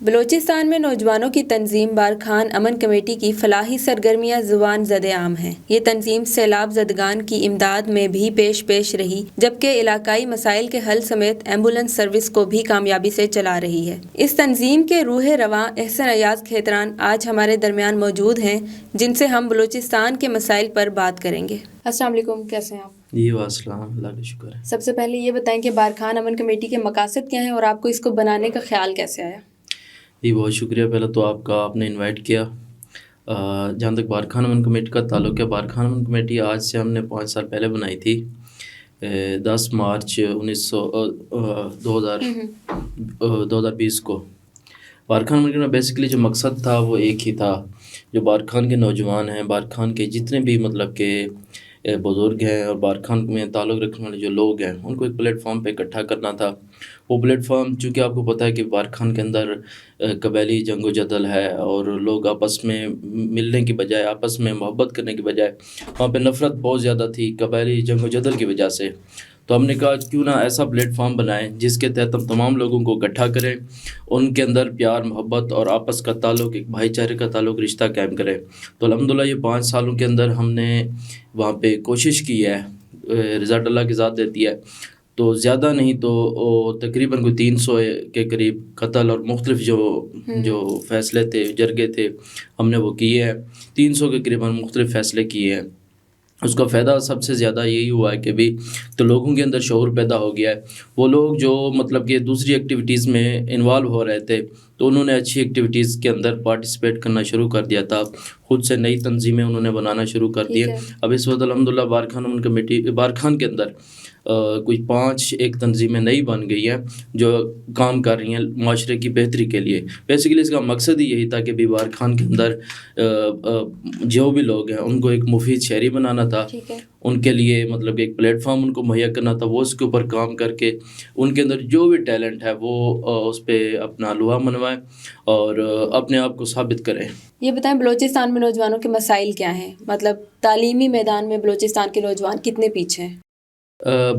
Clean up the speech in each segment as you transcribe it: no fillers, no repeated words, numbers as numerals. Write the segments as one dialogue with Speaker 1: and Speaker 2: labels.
Speaker 1: بلوچستان میں نوجوانوں کی تنظیم بارکھان امن کمیٹی کی فلاحی سرگرمیاں زبان زد عام ہیں۔ یہ تنظیم سیلاب زدگان کی امداد میں بھی پیش رہی، جبکہ علاقائی مسائل کے حل سمیت ایمبولینس سروس کو بھی کامیابی سے چلا رہی ہے۔ اس تنظیم کے روح رواں احسن ایاز کھیتران آج ہمارے درمیان موجود ہیں، جن سے ہم بلوچستان کے مسائل پر بات کریں گے۔ السلام علیکم، کیسے ہیں آپ؟
Speaker 2: جی والسلام، اللہ کا شکر ہے۔
Speaker 1: سب سے پہلے یہ بتائیں کہ بارکھان امن کمیٹی کے مقاصد کیا ہیں اور آپ کو اس کو بنانے کا خیال کیسے آیا؟
Speaker 2: جی بہت شکریہ، پہلے تو آپ نے انوائٹ کیا۔ جہاں تک بارکھان امن کمیٹی کا تعلق ہے، بارکھان امن کمیٹی آج سے ہم نے 5 سال پہلے بنائی تھی، 10 مارچ 2020 کو۔ بارکھان امن کمیٹی میں بیسیکلی جو مقصد تھا وہ ایک ہی تھا، جو بارکھان کے نوجوان ہیں، بارکھان کے جتنے بھی مطلب کہ بزرگ ہیں اور بارکھان میں تعلق رکھنے والے جو لوگ ہیں، ان کو ایک پلیٹ فارم پہ اکٹھا کرنا تھا۔ وہ پلیٹ فارم چونکہ آپ کو پتہ ہے کہ بارکھان کے اندر قبیلی جنگ و جدل ہے، اور لوگ آپس میں ملنے کی بجائے، آپس میں محبت کرنے کی بجائے وہاں پہ نفرت بہت زیادہ تھی قبیلی جنگ و جدل کی وجہ سے۔ تو ہم نے کہا کیوں نہ ایسا پلیٹ فارم بنائیں جس کے تحت ہم تمام لوگوں کو اکٹھا کریں، ان کے اندر پیار محبت اور آپس کا تعلق، ایک بھائی چارے کا تعلق، رشتہ قائم کریں۔ تو الحمدللہ یہ 5 سالوں کے اندر ہم نے وہاں پہ کوشش کی ہے، رزلٹ اللہ کی ذات دیتی ہے۔ تو زیادہ نہیں تو تقریباً کوئی 300 کے قریب قتل اور مختلف جو فیصلے تھے، جرگے تھے، ہم نے وہ کیے ہیں۔ 300 کے قریب مختلف فیصلے کیے ہیں۔ اس کا فائدہ سب سے زیادہ یہی ہوا ہے کہ بھی تو لوگوں کے اندر شعور پیدا ہو گیا ہے۔ وہ لوگ جو مطلب کہ دوسری ایکٹیویٹیز میں انوالو ہو رہے تھے، تو انہوں نے اچھی ایکٹیویٹیز کے اندر پارٹیسپیٹ کرنا شروع کر دیا تھا، خود سے نئی تنظیمیں انہوں نے بنانا شروع کر دی۔ اب اس وقت الحمدللہ بارکھان امن کمیٹی بارکھان کے اندر کوئی 5 ایک تنظیمیں نئی بن گئی ہیں جو کام کر رہی ہیں معاشرے کی بہتری کے لیے۔ بیسیکلی اس کا مقصد ہی یہی تھا کہ بھی بارکھان کے اندر جو بھی لوگ ہیں ان کو ایک مفید شہری بنانا تھا، ان کے لیے مطلب ایک پلیٹ فارم ان کو مہیا کرنا تھا، وہ اس کے اوپر کام کر کے ان کے اندر جو بھی ٹیلنٹ ہے وہ اس پہ اپنا لوہا منوائیں اور اپنے آپ کو ثابت کریں۔
Speaker 1: یہ بتائیں بلوچستان میں نوجوانوں کے مسائل کیا ہیں؟ مطلب تعلیمی میدان میں بلوچستان کے نوجوان کتنے پیچھے ہیں؟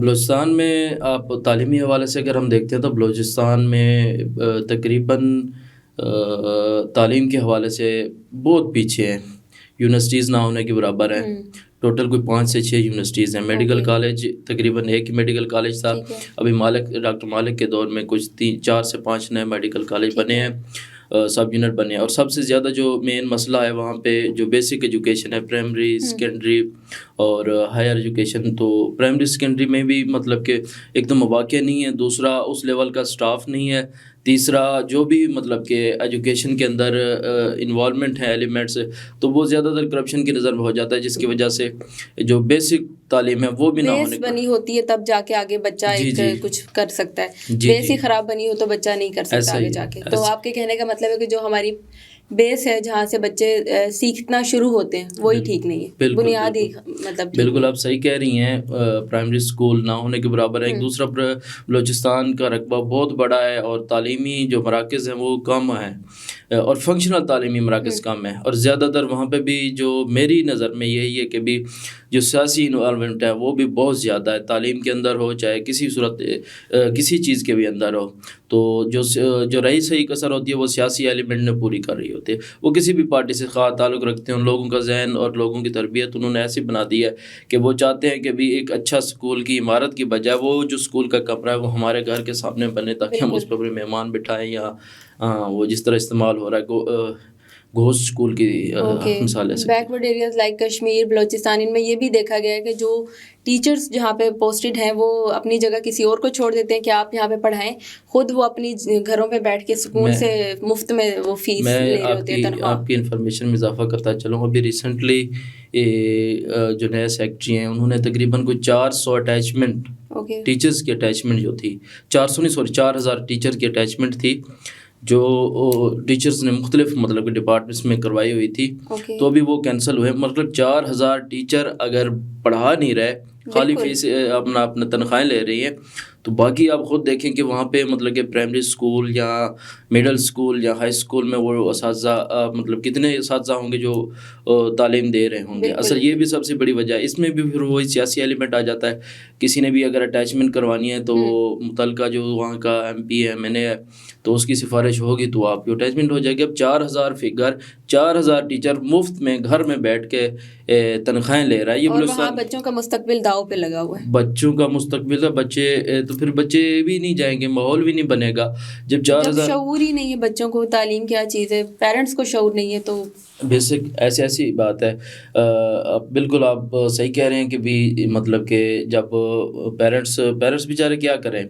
Speaker 2: بلوچستان میں آپ تعلیمی حوالے سے اگر ہم دیکھتے ہیں تو بلوچستان میں تقریباً تعلیم کے حوالے سے بہت پیچھے ہیں، یونیورسٹیز نہ ہونے کے برابر ہیں۔ ٹوٹل کوئی 5 سے 6 یونیورسٹیز ہیں۔ میڈیکل کالج تقریباً ایک ہی میڈیکل کالج تھا، ابھی ڈاکٹر مالک کے دور میں کچھ 4 سے 5 نئے میڈیکل کالج بنے ہیں، سب یونٹ بنے ہیں۔ اور سب سے زیادہ جو مین مسئلہ ہے وہاں پہ جو بیسک ایجوکیشن ہے، پرائمری، سیکنڈری اور ہائر ایجوکیشن، تو پرائمری سیکنڈری میں بھی مطلب کہ ایک تو مواقع نہیں ہے، دوسرا اس لیول کا سٹاف نہیں ہے، تیسرا جو بھی مطلب کہ ایجوکیشن کے اندر انوالومنٹ ہے ایلیمنٹس، تو وہ زیادہ تر کرپشن کی نظر میں ہو جاتا ہے، جس کی وجہ سے جو بیسک تعلیم ہے وہ بھی نہ ہونے
Speaker 1: بنی ہوتی ہے، تب جا کے آگے بچہ کچھ کر سکتا ہے۔ بیس ہی خراب بنی ہو تو بچہ نہیں کر سکتا آگے جا کے۔ تو آپ کے کہنے کا مطلب ہے کہ جو ہماری بیس ہے، جہاں سے بچے سیکھنا شروع ہوتے ہیں، وہی ٹھیک نہیں ہے، بنیاد ہی مطلب۔
Speaker 2: بالکل آپ صحیح کہہ رہی ہیں، پرائمری اسکول نہ ہونے کے برابر ہے۔ ایک دوسرا بلوچستان کا رقبہ بہت بڑا ہے اور تعلیمی جو مراکز ہیں وہ کم ہیں، اور فنکشنل تعلیمی مراکز کم ہیں، اور زیادہ تر وہاں پہ بھی جو میری نظر میں یہی ہے کہ بھی جو سیاسی انوالومنٹ ہے وہ بھی بہت زیادہ ہے، تعلیم کے اندر ہو چاہے کسی صورت کسی چیز کے بھی اندر ہو، تو جو رہی صحیح کسر ہوتی ہے وہ سیاسی ایلیمنٹ نے پوری کر رہی ہوتی ہے۔ وہ کسی بھی پارٹی سے خواہ تعلق رکھتے ہیں، ان لوگوں کا ذہن اور لوگوں کی تربیت انہوں نے ایسی بنا دی ہے کہ وہ چاہتے ہیں کہ بھی ایک اچھا اسکول کی عمارت کی بجائے وہ جو اسکول کا کمرہ ہے وہ ہمارے گھر کے سامنے بنے، تاکہ ہم اس پر اپنے مہمان بٹھائیں، یا وہ جس طرح استعمال ہو رہا ہے گھوسٹ اسکول کی مثال ہے۔
Speaker 1: Backward areas like Kashmir, Balochistan, ان میں یہ بھی دیکھا گیا ہے کہ جو ٹیچرز جہاں پہ پوسٹڈ ہیں وہ اپنی جگہ کسی اور کو چھوڑ دیتے ہیں کہ آپ یہاں پہ پڑھائیں، خود وہ اپنی گھروں پہ بیٹھ کے سکون سے مفت میں وہ فیس لے رہے ہوتے ہیں، تنخواہ۔
Speaker 2: آپ کی انفارمیشن میں اضافہ کرتا چلوں، ابھی ریسنٹلی جو نئے سیکٹری ہیں انہوں نے تقریباً کوئی 400 اٹیچمنٹ ٹیچرز کی اٹیچمنٹ جو تھی، 4000 ٹیچر کی اٹیچمنٹ تھی جو ٹیچرز نے مختلف مطلب کہ ڈپارٹمنٹس میں کروائی ہوئی تھی، تو ابھی وہ کینسل ہوئے۔ مطلب 4000 ٹیچر اگر پڑھا نہیں رہے، خالی فیس اپنا تنخواہیں لے رہی ہیں، تو باقی آپ خود دیکھیں کہ وہاں پہ مطلب کہ پرائمری اسکول یا مڈل اسکول یا ہائی اسکول میں وہ اساتذہ مطلب کتنے اساتذہ ہوں گے جو تعلیم دے رہے ہوں گے. اصل یہ بھی سب سے بڑی وجہ ہے. اس میں بھی پھر وہی سیاسی ایلیمنٹ آ جاتا ہے. کسی نے بھی اگر اٹیچمنٹ کروانی ہے تو متعلقہ جو وہاں کا MP ہے MNA ہے تو اس کی سفارش ہوگی تو آپ کی اٹیچمنٹ ہو جائے گی. اب 4,000 ٹیچر مفت میں گھر میں بیٹھ کے تنخواہیں لے رہا ہے. یہ
Speaker 1: اور وہاں بچوں کا مستقبل داؤ پہ لگا ہوا ہے.
Speaker 2: بچوں کا مستقبل ہے. بچے تو پھر بچے بھی نہیں جائیں گے, ماحول بھی نہیں بنے گا. جب
Speaker 1: شعور ہی نہیں ہے بچوں کو تعلیم کیا چیز ہے, پیرنٹس کو شعور نہیں ہے تو
Speaker 2: بیسک ایسی بات ہے. بالکل آپ صحیح کہہ رہے ہیں کہ بھی مطلب کہ جب پیرنٹس بیچارے کیا کریں.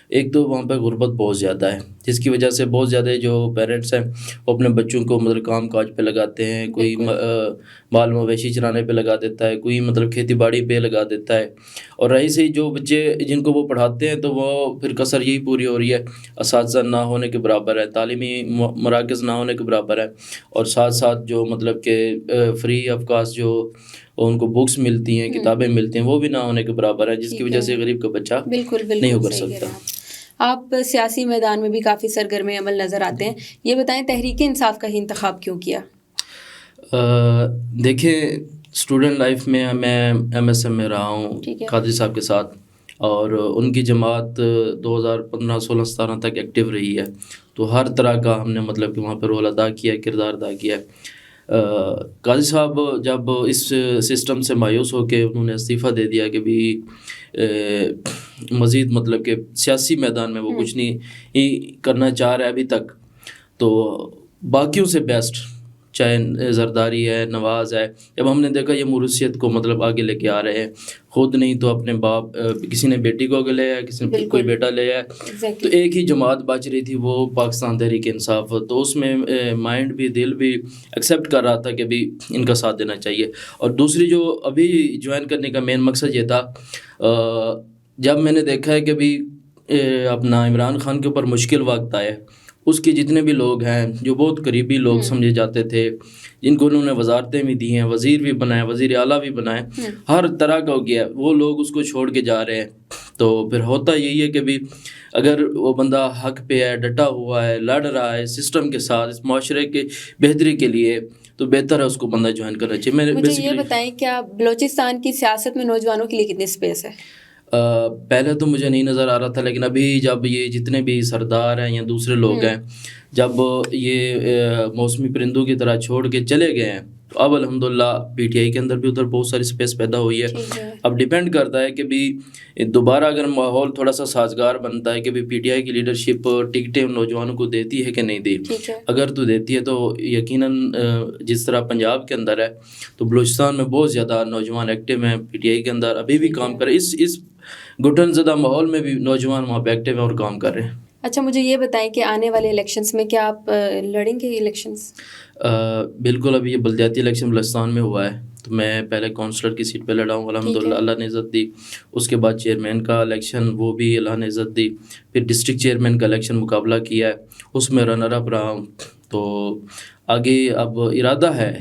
Speaker 2: ایک تو وہاں پہ غربت بہت زیادہ ہے جس کی وجہ سے بہت زیادہ جو پیرنٹس ہیں وہ اپنے بچوں کو مطلب کام کاج پہ لگاتے ہیں. کوئی مال مویشی چرانے پہ لگا دیتا ہے, کوئی مطلب کھیتی باڑی پہ لگا دیتا ہے. اور رہی سے جو بچے جن کو وہ پڑھاتے ہیں تو وہ پھر کثر یہی پوری ہو رہی ہے, اساتذہ نہ ہونے کے برابر ہے, تعلیمی مراکز نہ ہونے کے برابر ہے, اور ساتھ ساتھ جو مطلب کہ فری آف کاسٹ جو ان کو بکس ملتی ہیں, کتابیں ملتی ہیں, وہ بھی نہ ہونے کے برابر ہے, جس کی وجہ سے غریب کا بچہ نہیں ہو کر سکتا.
Speaker 1: آپ سیاسی میدان میں بھی کافی سرگرم عمل نظر آتے ہیں. یہ بتائیں تحریک انصاف کا ہی انتخاب کیوں کیا؟
Speaker 2: دیکھیں اسٹوڈنٹ لائف میں MSM میں رہا ہوں قادری صاحب کے ساتھ, اور ان کی جماعت 2015 16 17 تک ایکٹیو رہی ہے. تو ہر طرح کا ہم نے مطلب کہ وہاں پہ رول ادا کیا ہے, کردار ادا کیا ہے. قاضی صاحب جب اس سسٹم سے مایوس ہو کے انہوں نے استعفیٰ دے دیا کہ بھی مزید مطلب کہ سیاسی میدان میں وہ کچھ نہیں کرنا چاہ رہے ابھی تک, تو باقیوں سے بیسٹ چاہے زرداری ہے, نواز ہے, جب ہم نے دیکھا یہ موروثیت کو مطلب آگے لے کے آ رہے ہیں, خود نہیں تو اپنے باپ, کسی نے بیٹی کو آگے لے آیا, کسی نے کوئی بیٹا لے آیا, تو ایک ہی جماعت بچ رہی تھی وہ پاکستان تحریک انصاف. تو اس میں مائنڈ بھی دل بھی ایکسیپٹ کر رہا تھا کہ بھی ان کا ساتھ دینا چاہیے. اور دوسری جو ابھی جوائن کرنے کا مین مقصد یہ تھا, جب میں نے دیکھا ہے کہ بھی اپنا عمران خان کے اوپر مشکل وقت آئے, اس کے جتنے بھی لوگ ہیں جو بہت قریبی لوگ سمجھے جاتے تھے, جن کو انہوں نے وزارتیں بھی دی ہیں, وزیر بھی بنائے, وزیر اعلیٰ بھی بنائے, ہر طرح کا ہو گیا, وہ لوگ اس کو چھوڑ کے جا رہے ہیں. تو پھر ہوتا یہی ہے کہ بھی اگر وہ بندہ حق پہ ہے, ڈٹا ہوا ہے, لڑ رہا ہے سسٹم کے ساتھ اس معاشرے کے بہتری کے لیے, تو بہتر ہے اس کو بندہ جوائن کرنا چاہیے.
Speaker 1: مجھے یہ بتائیں کیا بلوچستان کی سیاست میں نوجوانوں کے لیے کتنی اسپیس ہے؟
Speaker 2: پہلے تو مجھے نہیں نظر آ رہا تھا, لیکن ابھی جب یہ جتنے بھی سردار ہیں یا دوسرے لوگ ہیں, جب یہ موسمی پرندوں کی طرح چھوڑ کے چلے گئے ہیں, تو اب الحمدللہ PTI کے اندر بھی ادھر بہت ساری اسپیس پیدا ہوئی ہے. اب ڈیپینڈ کرتا ہے کہ بھی دوبارہ اگر ماحول تھوڑا سا سازگار بنتا ہے کہ بھی PTI کی لیڈرشپ ٹکٹیں نوجوانوں کو دیتی ہے کہ نہیں دی. اگر تو دیتی ہے تو یقیناً جس طرح پنجاب کے اندر ہے تو بلوچستان میں بہت زیادہ نوجوان ایکٹیو ہیں PTI کے اندر, ابھی بھی کام کر رہے. اس گھٹن زدہ ماحول میں بھی نوجوان وہاں پہ ایکٹیو ہیں اور کام کر رہے ہیں.
Speaker 1: اچھا مجھے یہ بتائیں کہ آنے والے الیکشنز میں کیا آپ لڑیں گے الیکشنز؟
Speaker 2: بالکل, ابھی یہ بلدیاتی الیکشن بلوچستان میں ہوا ہے, تو میں پہلے کونسلر کی سیٹ پہ لڑا ہوں, الحمدللہ اللہ نے عزت دی. اس کے بعد چیئرمین کا الیکشن, وہ بھی اللہ نے عزت دی. پھر ڈسٹرکٹ چیئرمین کا الیکشن مقابلہ کیا ہے, اس میں رنر اپ رہا ہوں. تو آگے اب ارادہ ہے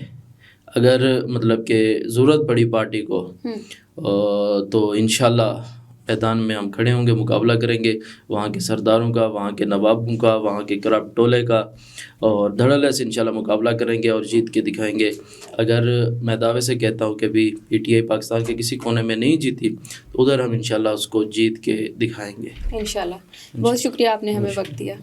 Speaker 2: اگر مطلب کہ ضرورت پڑی پارٹی کو تو انشاءاللہ میدان میں ہم کھڑے ہوں گے, مقابلہ کریں گے وہاں کے سرداروں کا, وہاں کے نوابوں کا, وہاں کے کرپٹ ٹولے کا, اور دھڑلے سے انشاءاللہ مقابلہ کریں گے اور جیت کے دکھائیں گے. اگر میں دعوے سے کہتا ہوں کہ بھی PTI پاکستان کے کسی کونے میں نہیں جیتی تو ادھر ہم انشاءاللہ اس کو جیت کے دکھائیں گے
Speaker 1: انشاءاللہ. بہت شکریہ آپ نے ہمیں وقت دیا.